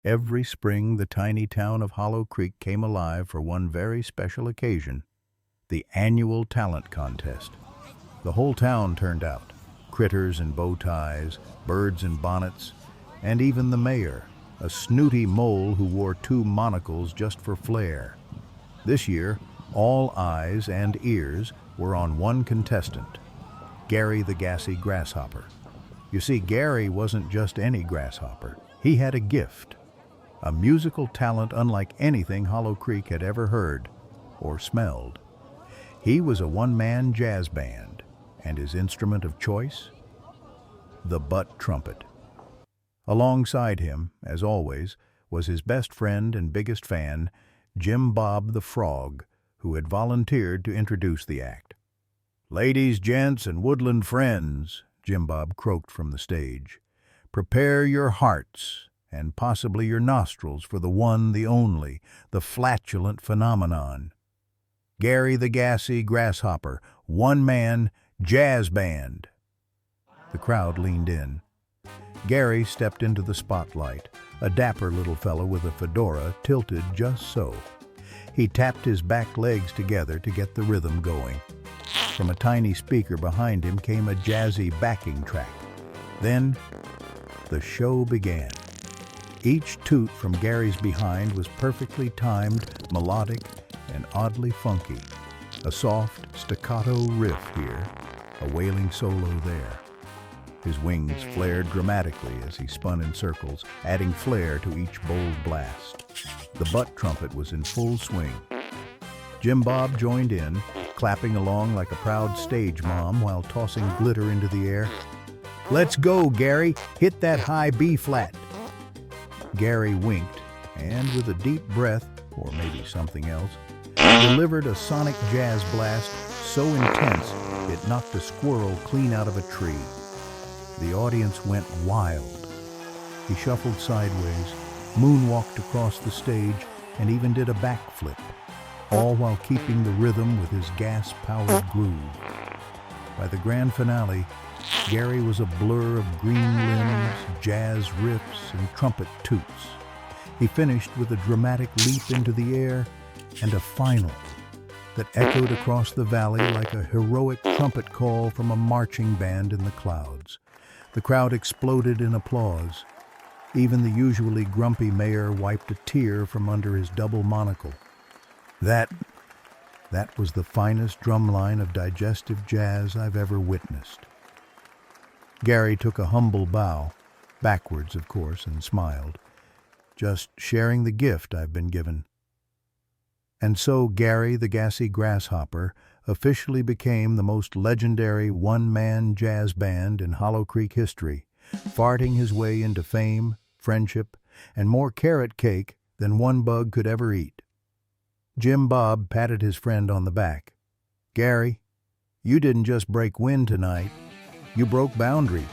Every spring, the tiny town of Hollow Creek came alive for one very special occasion, the annual talent contest. The whole town turned out, critters in bow ties, birds in bonnets, and even the mayor, a snooty mole who wore two monocles just for flair. This year, all eyes and ears were on one contestant, Gary the Gassy Grasshopper. You see, Gary wasn't just any grasshopper. He had a gift, a musical talent unlike anything Hollow Creek had ever heard or smelled. He was a one-man jazz band, and his instrument of choice? The butt trumpet. Alongside him, as always, was his best friend and biggest fan, Jim Bob the Frog, who had volunteered to introduce the act. "Ladies, gents, and woodland friends," Jim Bob croaked from the stage, "prepare your hearts and possibly your nostrils for the one, the only, the flatulent phenomenon. Gary the Gassy Grasshopper, one-man jazz band." The crowd leaned in. Gary stepped into the spotlight, a dapper little fellow with a fedora tilted just so. He tapped his back legs together to get the rhythm going. From a tiny speaker behind him came a jazzy backing track. Then, the show began. Each toot from Gary's behind was perfectly timed, melodic, and oddly funky. A soft, staccato riff here, a wailing solo there. His wings flared dramatically as he spun in circles, adding flair to each bold blast. The butt trumpet was in full swing. Jim Bob joined in, clapping along like a proud stage mom while tossing glitter into the air. "Let's go, Gary! Hit that high B flat!" Gary winked, and with a deep breath, or maybe something else, delivered a sonic jazz blast so intense it knocked a squirrel clean out of a tree. The audience went wild. He shuffled sideways, moonwalked across the stage, and even did a backflip, all while keeping the rhythm with his gas-powered groove. By the grand finale, Gary was a blur of green limbs, jazz riffs, and trumpet toots. He finished with a dramatic leap into the air and a final that echoed across the valley like a heroic trumpet call from a marching band in the clouds. The crowd exploded in applause. Even the usually grumpy mayor wiped a tear from under his double monocle. That was the finest drumline of digestive jazz I've ever witnessed. Gary took a humble bow, backwards, of course, and smiled, just sharing the gift I've been given. And so Gary the Gassy Grasshopper officially became the most legendary one-man jazz band in Hollow Creek history, farting his way into fame, friendship, and more carrot cake than one bug could ever eat. Jim Bob patted his friend on the back. "Gary, you didn't just break wind tonight, you broke boundaries."